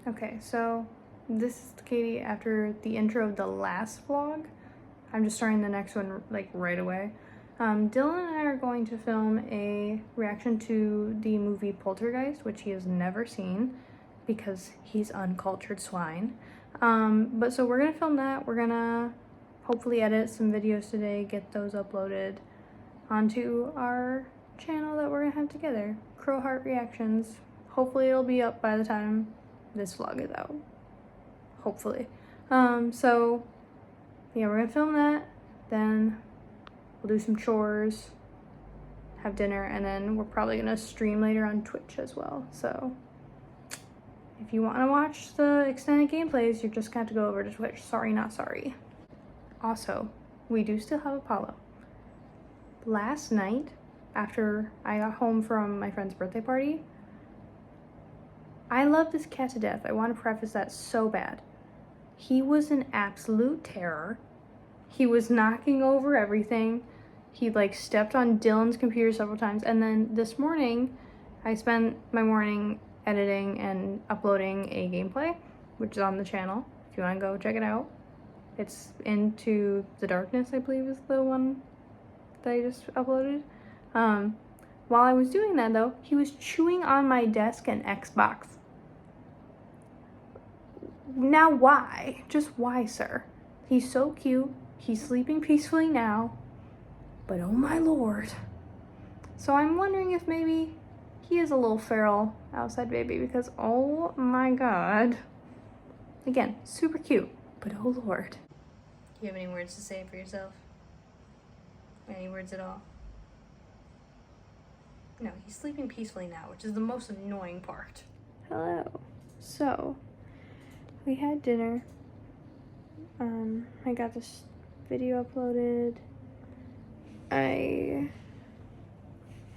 Okay, so this is Katie after the intro of the last vlog. I'm just starting the next one like right away. Dylan and I are going to film a reaction to the movie Poltergeist, which he has never seen because he's uncultured swine. But so we're gonna film that. We're gonna hopefully edit some videos today, get those uploaded onto our channel that we're gonna have together. Crow Heart Reactions. Hopefully it'll be up by the time this vlog is out. Hopefully. So yeah, we're gonna film that, then we'll do some chores, have dinner, and then we're probably gonna stream later on Twitch as well. So if you wanna watch the extended gameplays, you're just gonna have to go over to Twitch. Sorry, not sorry. Also, we do still have Apollo. Last night, after I got home from my friend's birthday party, I love this cat to death. I want to preface that so bad. He was an absolute terror. He was knocking over everything. He like stepped on Dylan's computer several times. And then this morning, I spent my morning editing and uploading a gameplay, which is on the channel. If you want to go check it out. It's Into the Darkness, I believe is the one that I just uploaded. While I was doing that though, he was chewing on my desk and Xbox. Now why? Just why, sir? He's so cute. He's sleeping peacefully now. But oh my lord. So I'm wondering if maybe he is a little feral outside baby because oh my god. Again, super cute, but oh lord. Do you have any words to say for yourself? Any words at all? No, he's sleeping peacefully now, which is the most annoying part. Hello. So, we had dinner. I got this video uploaded. I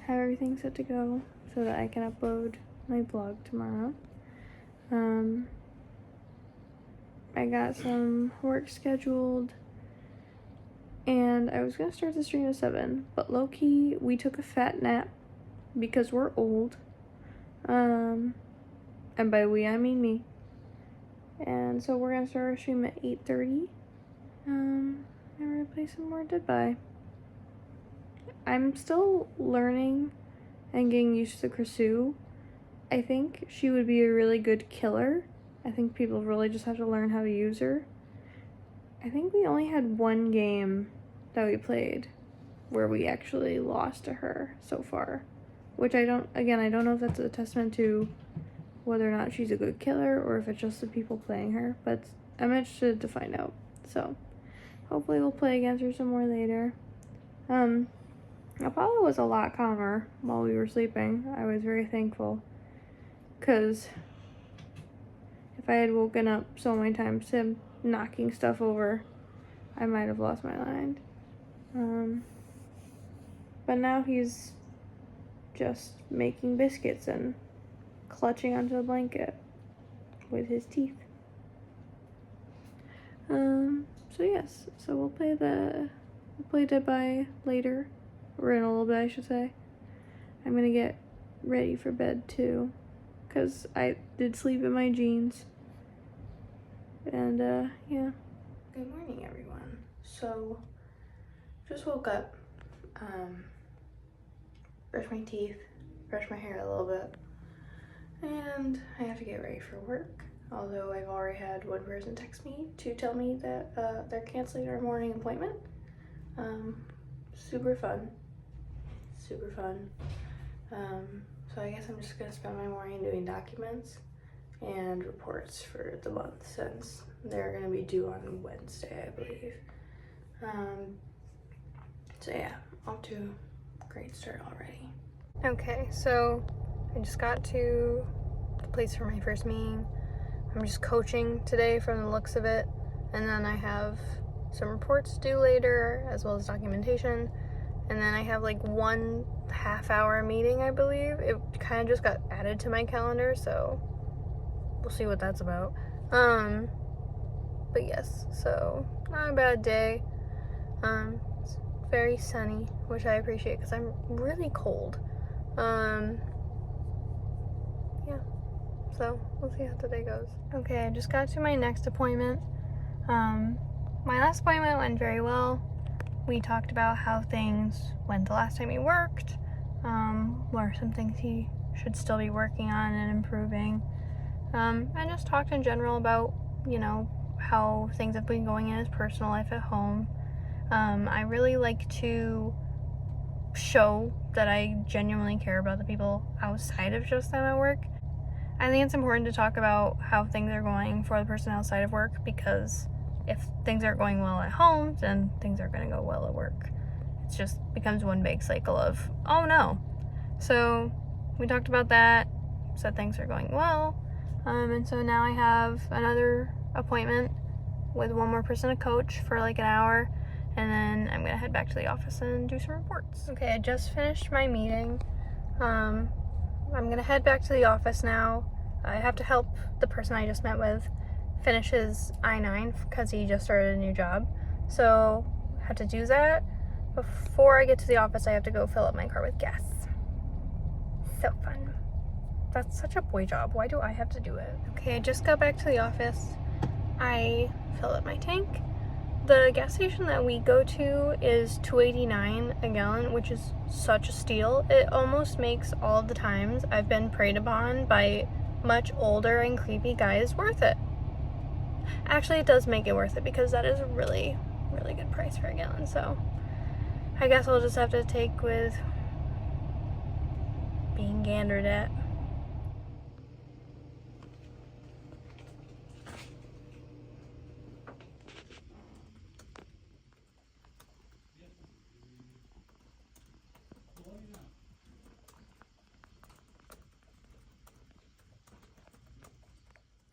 have everything set to go so that I can upload my vlog tomorrow. I got some work scheduled and I was gonna start the stream at 7, but low-key, we took a fat nap because we're old. And by we, I mean me. And so we're gonna start our stream at 8:30. And we're gonna play some more Dead by. I'm still learning and getting used to Krisu. I think she would be a really good killer. I think people really just have to learn how to use her. I think we only had one game that we played where we actually lost to her so far. Which I don't know if that's a testament to whether or not she's a good killer or if it's just the people playing her, but I'm interested to find out. So hopefully we'll play against her some more later. Apollo was a lot calmer while we were sleeping. I was very thankful because if I had woken up so many times to him knocking stuff over, I might have lost my mind. But now he's just making biscuits and clutching onto the blanket with his teeth. So yes, so we'll play Dead by later, or in a little bit I should say. I'm gonna get ready for bed too, because I did sleep in my jeans. And yeah. Good morning everyone. So, just woke up, brushed my teeth, brushed my hair a little bit, and I have to get ready for work. Although I've already had one person text me to tell me that they're canceling our morning appointment. Super fun. Super fun. So I guess I'm just gonna spend my morning doing documents and reports for the month since they're gonna be due on Wednesday, I believe. So yeah, off to a great start already. Okay, so I just got to the place for my first meeting. I'm just coaching today from the looks of it, and then I have some reports due later as well as documentation, and then I have like 1 half-hour meeting, I believe. It kind of just got added to my calendar, so we'll see what that's about. But yes, so not a bad day. It's very sunny, which I appreciate because I'm really cold. Yeah, so We'll see how today goes. Okay, I just got to my next appointment. My last appointment went very well. We talked about how things went the last time he worked, what are some things he should still be working on and improving. And just talked in general about, you know, how things have been going in his personal life at home. I really like to show that I genuinely care about the people outside of just them at work. I think it's important to talk about how things are going for the person outside of work, because if things aren't going well at home, then things aren't going to go well at work. It just becomes one big cycle of, oh no. So we talked about that, said things are going well, and so now I have another appointment with one more person to coach for like an hour, and then I'm gonna head back to the office and do some reports. Okay, I just finished my meeting. I'm gonna head back to the office now. I have to help the person I just met with finish his I-9 because he just started a new job. So I have to do that. Before I get to the office, I have to go fill up my car with gas. So fun. That's such a boy job. Why do I have to do it? Okay, I just got back to the office. I filled up my tank. The gas station that we go to is $2.89 a gallon, which is such a steal. It almost makes all of the times I've been preyed upon by much older and creepy guys worth it. Actually, it does make it worth it because that is a really, really good price for a gallon. So I guess I'll just have to take with being gandered at.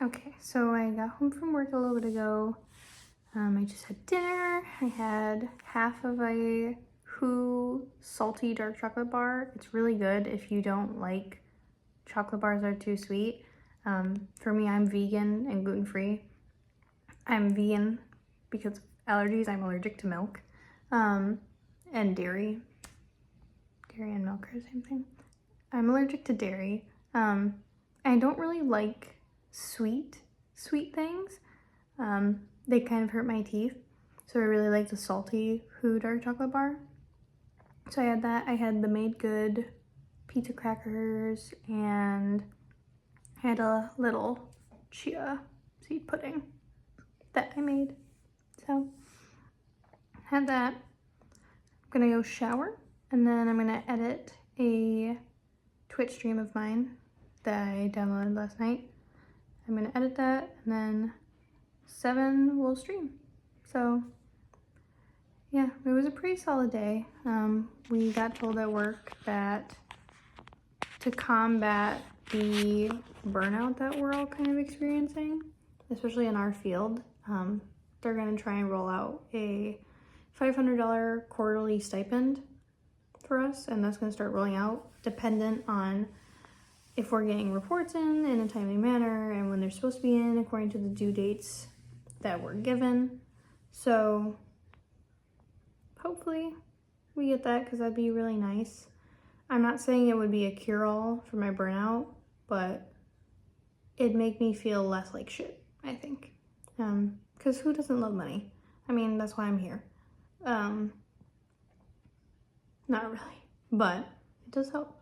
Okay, so I got home from work a little bit ago. I just had dinner. I had half of a Who salty dark chocolate bar. It's really good if you don't like chocolate bars that are too sweet. For me, I'm vegan and gluten-free. I'm vegan because of allergies. I'm allergic to milk and dairy. Dairy and milk are the same thing. I'm allergic to dairy. I don't really like sweet things. They kind of hurt my teeth, so I really like the salty Who dark chocolate bar. So I had that. I had the Made Good pizza crackers, and I had a little chia seed pudding that I made. So had that. I'm gonna go shower, and then I'm gonna edit a Twitch stream of mine that I downloaded last night. I'm gonna edit that, and then 7 will stream. So yeah, it was a pretty solid day. We got told at work that to combat the burnout that we're all kind of experiencing, especially in our field, they're gonna try and roll out a $500 quarterly stipend for us, and that's gonna start rolling out dependent on if we're getting reports in a timely manner and when they're supposed to be in according to the due dates that were given. So hopefully we get that, because that'd be really nice. I'm not saying it would be a cure-all for my burnout, but it'd make me feel less like shit, I think. Because who doesn't love money? I mean, that's why I'm here. Not really, but it does help.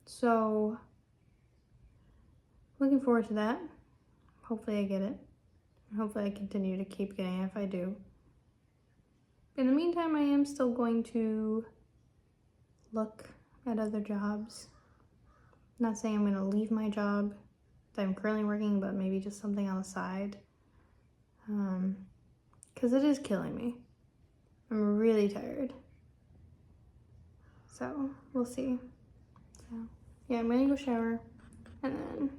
So looking forward to that. Hopefully I get it. Hopefully I continue to keep getting it if I do. In the meantime, I am still going to look at other jobs. I'm not saying I'm going to leave my job that I'm currently working, but maybe just something on the side. Because it is killing me. I'm really tired. So we'll see. So yeah, I'm going to go shower and then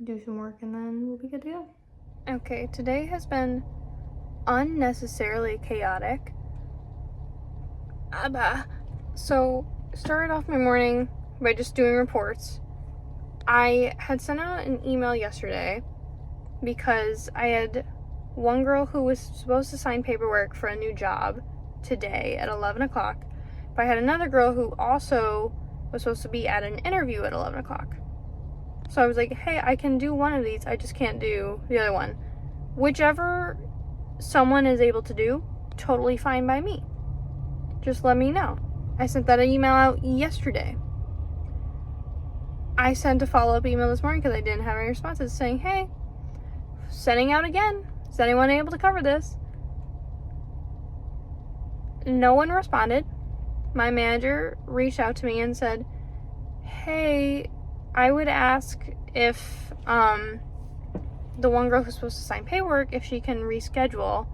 do some work, and then we'll be good to go. Okay, today has been unnecessarily chaotic. So started off my morning by just doing reports. I had sent out an email yesterday because I had one girl who was supposed to sign paperwork for a new job today at 11 o'clock, but I had another girl who also was supposed to be at an interview at 11 o'clock. So I was like, hey, I can do one of these, I just can't do the other one. Whichever someone is able to do, totally fine by me. Just let me know. I sent that email out yesterday. I sent a follow-up email this morning because I didn't have any responses saying, hey, sending out again. Is anyone able to cover this? No one responded. My manager reached out to me and said, hey, I would ask if the one girl who's supposed to sign paperwork, if she can reschedule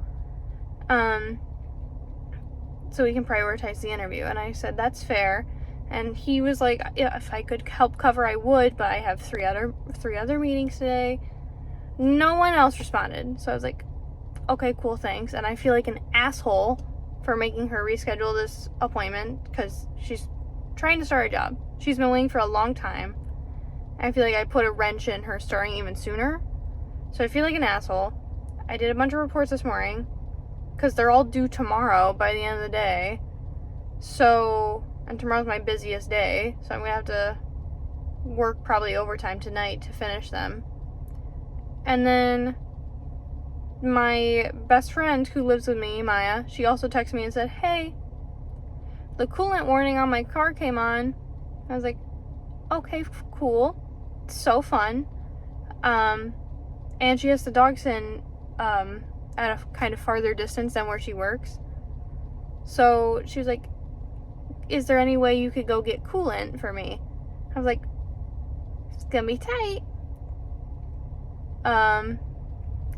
so we can prioritize the interview. And I said, that's fair. And he was like, yeah, if I could help cover, I would, but I have three other meetings today. No one else responded. So I was like, okay, cool, thanks. And I feel like an asshole for making her reschedule this appointment because she's trying to start a job. She's been waiting for a long time. I feel like I put a wrench in her starting even sooner. So I feel like an asshole. I did a bunch of reports this morning because they're all due tomorrow by the end of the day. So, and tomorrow's my busiest day, so I'm gonna have to work probably overtime tonight to finish them. And then my best friend who lives with me, Maya, she also texted me and said, hey, the coolant warning on my car came on. I was like, okay, cool. It's so fun. And she has the dogs in at a kind of farther distance than where she works. So she was like, is there any way you could go get coolant for me? I was like, it's gonna be tight.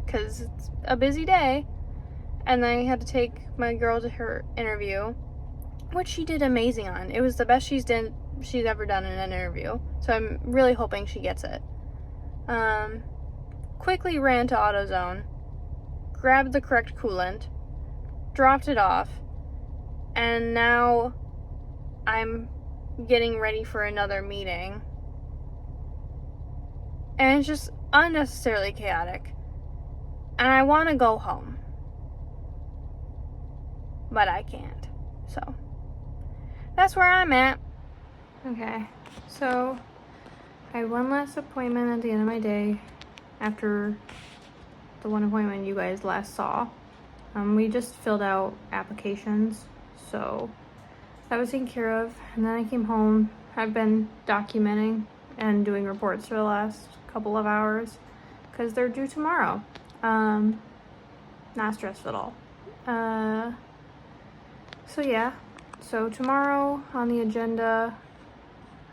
Because it's a busy day. And then I had to take my girl to her interview, which she did amazing on. It was the best she's ever done in an interview. So I'm really hoping she gets it. Quickly ran to AutoZone, grabbed the correct coolant, dropped it off, and now I'm getting ready for another meeting. And it's just unnecessarily chaotic. And I want to go home. But I can't. So, that's where I'm at. Okay, so I had one last appointment at the end of my day after the one appointment you guys last saw. We just filled out applications, so that was taken care of. And then I came home. I've been documenting and doing reports for the last couple of hours because they're due tomorrow. Not stressful at all. So yeah, so tomorrow on the agenda,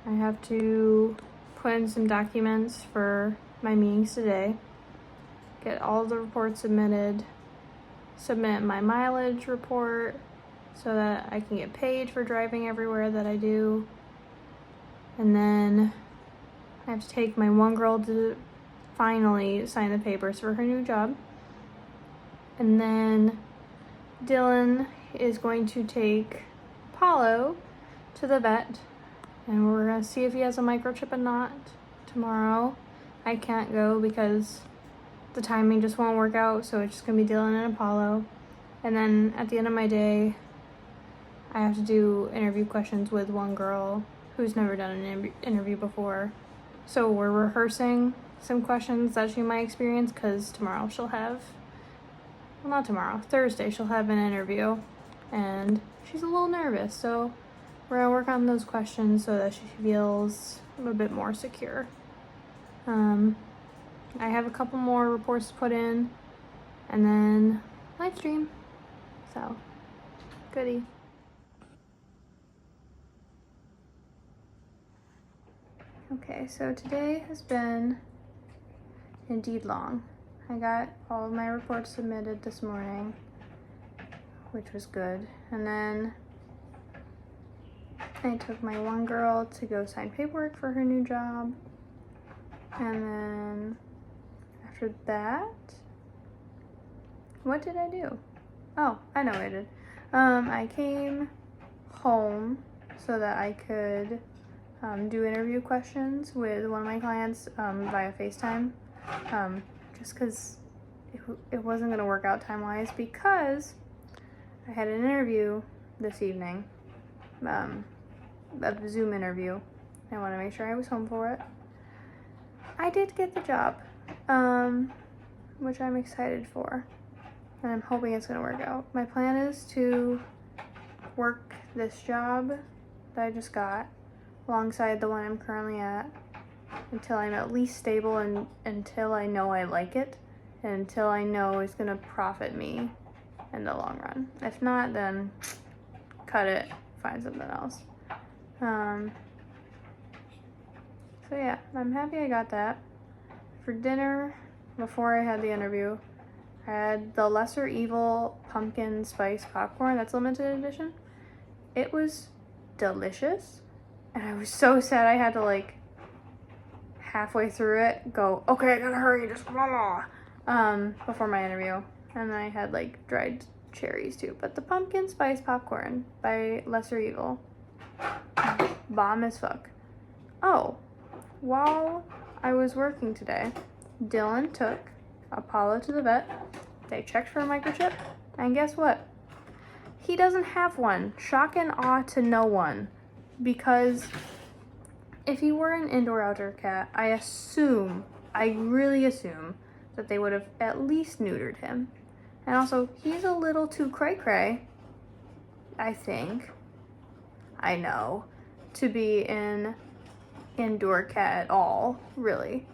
I have to put in some documents for my meetings today, get all the reports submitted, submit my mileage report so that I can get paid for driving everywhere that I do. And then I have to take my one girl to finally sign the papers for her new job. And then Dylan is going to take Paulo to the vet, and we're gonna see if he has a microchip or not tomorrow. I can't go because the timing just won't work out, so it's just gonna be Dylan and Apollo. And then at the end of my day, I have to do interview questions with one girl who's never done an interview before. So we're rehearsing some questions that she might experience because tomorrow she'll have, well, not tomorrow, Thursday she'll have an interview, and she's a little nervous, so we're gonna work on those questions so that she feels a bit more secure. I have a couple more reports to put in, and then live stream. So, goodie. Okay, so today has been indeed long. I got all of my reports submitted this morning, which was good. And then I took my one girl to go sign paperwork for her new job. And then after that, what did I do? Oh, I know what I did. I came home so that I could do interview questions with one of my clients via FaceTime. Just because it wasn't going to work out time-wise because I had an interview this evening, a Zoom interview. I want to make sure I was home for it. I did get the job, which I'm excited for, and I'm hoping it's gonna work out. My plan is to work this job that I just got alongside the one I'm currently at until I'm at least stable and until I know I like it and until I know it's gonna profit me in the long run. If not, then cut it, find something else. So yeah, I'm happy I got that. For dinner, before I had the interview, I had the Lesser Evil pumpkin spice popcorn. That's limited edition. It was delicious, and I was so sad I had to like halfway through it go, okay, I gotta hurry, just blah, before my interview. And I had like dried cherries too. But the pumpkin spice popcorn by Lesser Evil, bomb as fuck. Oh, while I was working today, Dylan took Apollo to the vet. They checked for a microchip, and guess what? He doesn't have one. Shock and awe to no one. Because if he were an indoor-outdoor cat, I really assume that they would have at least neutered him. And also, he's a little too cray-cray, I think, I know, to be an indoor cat at all, really.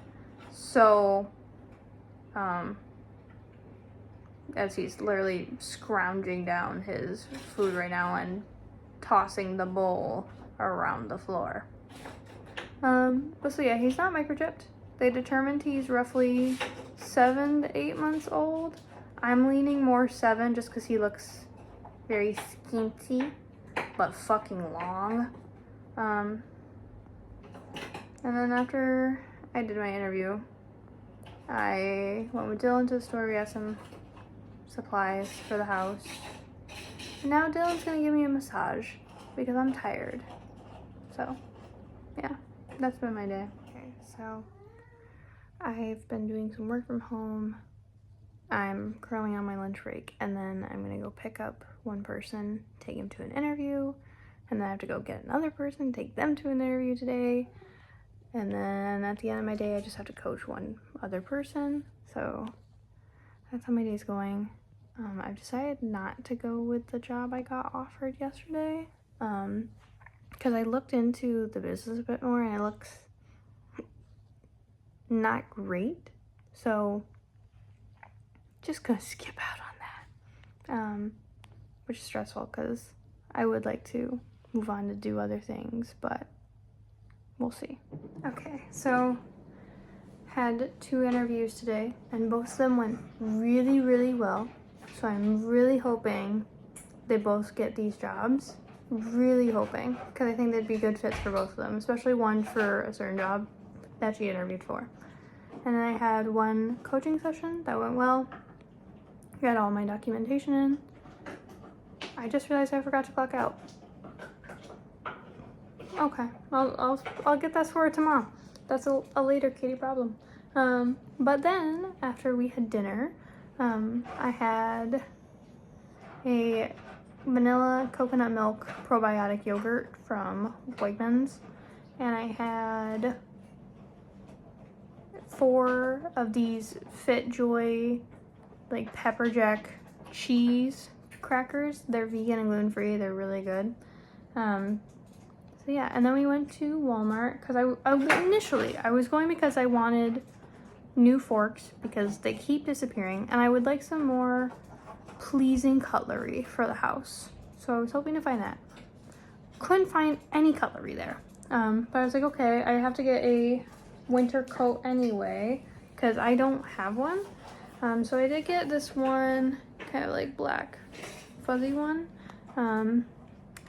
So, as he's literally scrounging down his food right now and tossing the bowl around the floor. But so yeah, he's not microchipped. They determined he's roughly 7 to 8 months old. I'm leaning more 7 just because he looks very skinty, but fucking long. And then after I did my interview, I went with Dylan to the store. We got some supplies for the house. And now Dylan's gonna give me a massage because I'm tired. So, yeah, that's been my day. Okay, so I've been doing some work from home. I'm currently on my lunch break, and then I'm gonna go pick up one person, take him to an interview, and then I have to go get another person, take them to an interview today. And then at the end of my day, I just have to coach one other person. So that's how my day's going. I've decided not to go with the job I got offered yesterday. Because I looked into the business a bit more and it looks not great. So just gonna skip out on that. Which is stressful because I would like to move on to do other things, but we'll see. Okay, so had 2 interviews today and both of them went really, really well. So I'm really hoping they both get these jobs. Really hoping, because I think they'd be good fits for both of them, especially one for a certain job that she interviewed for. And then I had one coaching session that went well. Got all my documentation in. I just realized I forgot to clock out. Okay, I'll get that sorted tomorrow. That's a later Katie problem. But then after we had dinner, I had a vanilla coconut milk probiotic yogurt from Wegmans, and I had 4 of these Fit Joy like pepper jack cheese crackers. They're vegan and gluten-free. They're really good. So yeah, and then we went to Walmart because initially I was going because I wanted new forks because they keep disappearing, and I would like some more pleasing cutlery for the house. So I was hoping to find that. Couldn't find any cutlery there. But I was like, okay, I have to get a winter coat anyway because I don't have one. So I did get this one kind of like black fuzzy one.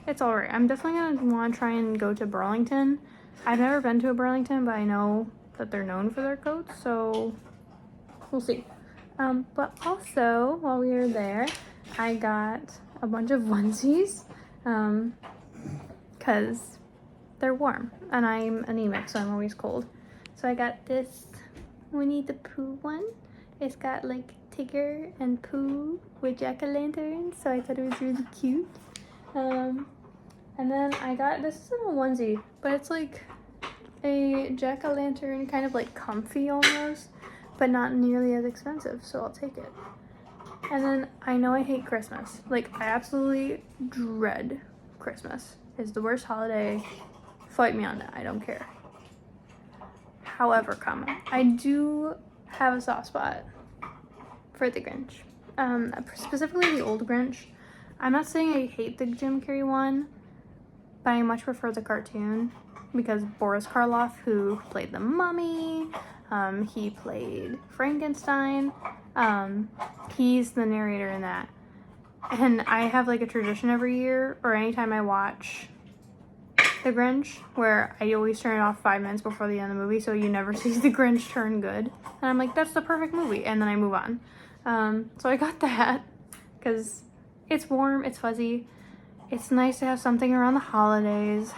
It's alright. I'm definitely gonna want to try and go to Burlington. I've never been to a Burlington, but I know that they're known for their coats, so we'll see. But also, while we were there, I got a bunch of onesies, because they're warm, and I'm anemic, so I'm always cold. So I got this Winnie the Pooh one. It's got like Tigger and Pooh with jack-o'-lanterns, so I thought it was really cute. And then I got, this isn't a onesie, but it's like a jack-o'-lantern, kind of like comfy almost, but not nearly as expensive, so I'll take it. And then I know I hate Christmas. Like, I absolutely dread Christmas. It's the worst holiday. Fight me on that. I don't care. However, I do have a soft spot for the Grinch. Specifically the old Grinch. I'm not saying I hate the Jim Carrey one, but I much prefer the cartoon because Boris Karloff, who played the Mummy, he played Frankenstein, he's the narrator in that. And I have like a tradition every year, or anytime I watch The Grinch, where I always turn it off 5 minutes before the end of the movie, so you never see The Grinch turn good. And I'm like, that's the perfect movie, and then I move on. So I got that, because it's warm, it's fuzzy, it's nice to have something around the holidays,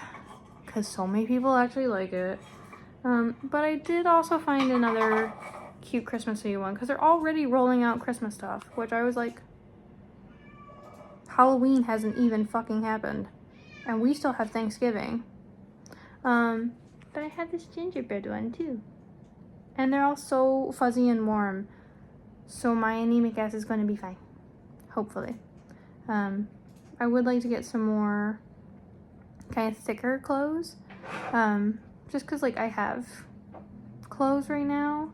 because so many people actually like it. But I did also find another cute Christmassy one, because they're already rolling out Christmas stuff, which I was like, Halloween hasn't even fucking happened, and we still have Thanksgiving. But I have this gingerbread one too, and they're all so fuzzy and warm, so my anemic ass is going to be fine, hopefully. I would like to get some more kind of thicker clothes, just because like I have clothes right now,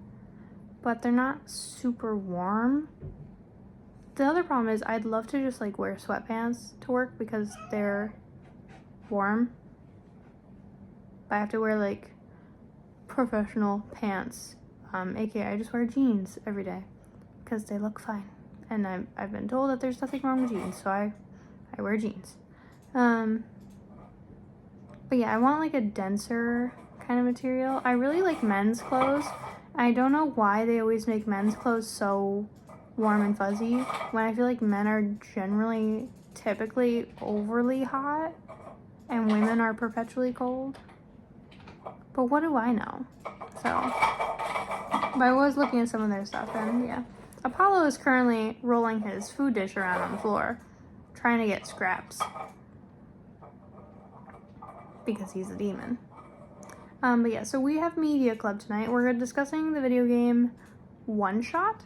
but they're not super warm. The other problem is I'd love to just like wear sweatpants to work because they're warm, but I have to wear like professional pants, aka I just wear jeans every day because they look fine, and I've been told that there's nothing wrong with jeans, so I wear jeans. But yeah, I want like a denser kind of material. I really like men's clothes. I don't know why they always make men's clothes so warm and fuzzy when I feel like men are generally typically overly hot and women are perpetually cold. But what do I know? So, but I was looking at some of their stuff, and yeah. Apollo is currently rolling his food dish around on the floor, trying to get scraps. Because he's a demon. But yeah, so we have media club tonight. We're discussing the video game One Shot.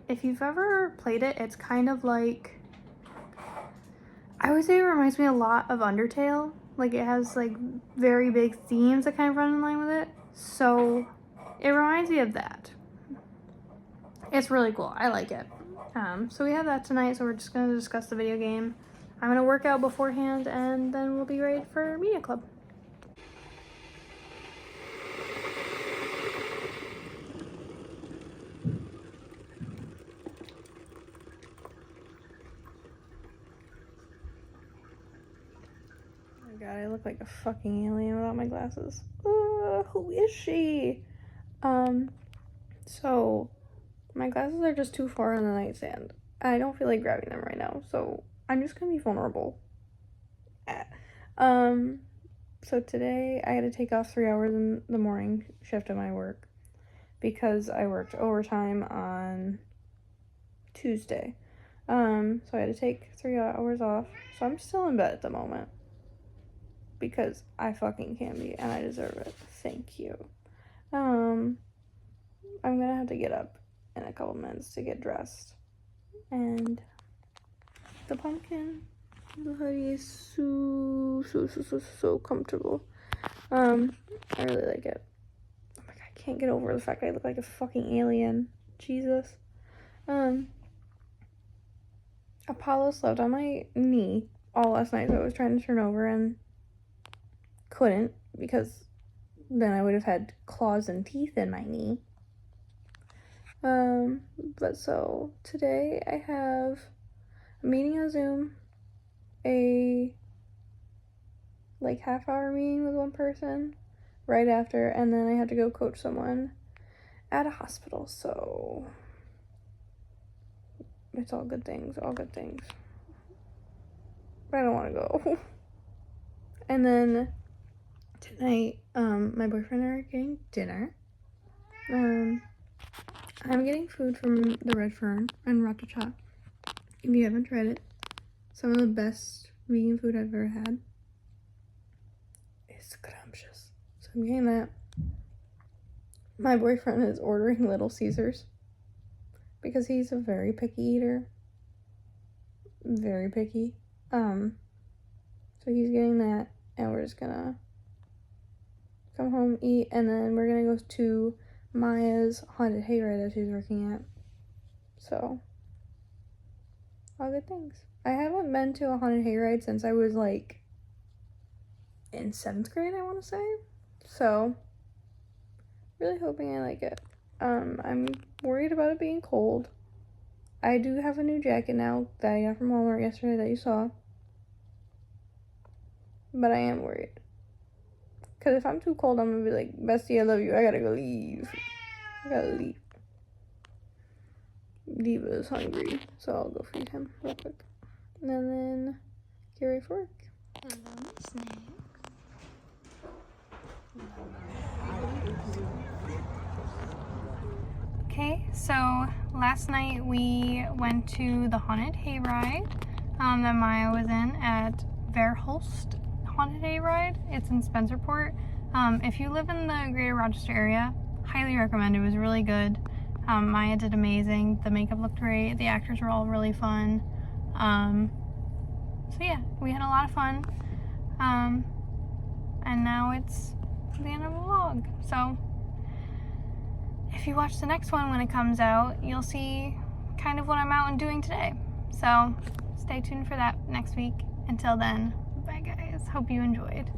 If you've ever played it, it's kind of like, I would say it reminds me a lot of Undertale. Like, it has like very big themes that kind of run in line with it. So it reminds me of that. It's really cool. I like it. So we have that tonight, so we're just going to discuss the video game. I'm going to work out beforehand, and then we'll be ready for media club. Oh my god, I look like a fucking alien without my glasses. Who is she? So my glasses are just too far on the nightstand. I don't feel like grabbing them right now, so I'm just gonna be vulnerable. So today I had to take off 3 hours in the morning shift at my work because I worked overtime on Tuesday. So I had to take 3 hours off. So I'm still in bed at the moment because I fucking can be and I deserve it. Thank you. I'm gonna have to get up in a couple minutes to get dressed. And the pumpkin, the hoodie is so comfortable. I really like it. Oh my god, I can't get over the fact I look like a fucking alien. Jesus. Apollo slept on my knee all last night, so I was trying to turn over and couldn't because then I would have had claws and teeth in my knee. But so today I have a meeting on Zoom, a like half-hour meeting with one person right after, and then I had to go coach someone at a hospital, so it's all good things, all good things. But I don't want to go. And then tonight, my boyfriend and I are getting dinner. I'm getting food from the Red Fern and Ratata. If you haven't tried it, some of the best vegan food I've ever had. It's scrumptious. So I'm getting that. My boyfriend is ordering Little Caesars because he's a very picky eater. Very picky. So he's getting that, and we're just gonna come home, eat, and then we're gonna go to Maya's haunted hayride that she's working at. So, all good things. I haven't been to a haunted hayride since I was like in 7th grade, I want to say. So, really hoping I like it. I'm worried about it being cold. I do have a new jacket now that I got from Walmart yesterday that you saw. But I am worried. Because if I'm too cold, I'm going to be like, bestie, I love you. I gotta go leave. I gotta leave. Diva is hungry, so I'll go feed him real quick. And then get ready for work. Hello, snacks. Okay, so last night we went to the haunted hayride that Maya was in at Verhulst Haunted Hayride. It's in Spencerport. If you live in the greater Rochester area, highly recommend. It was really good. Maya did amazing. The makeup looked great. The actors were all really fun. So yeah, we had a lot of fun. And now it's the end of the vlog. So if you watch the next one when it comes out, you'll see kind of what I'm out and doing today. So stay tuned for that next week. Until then, bye guys. Hope you enjoyed.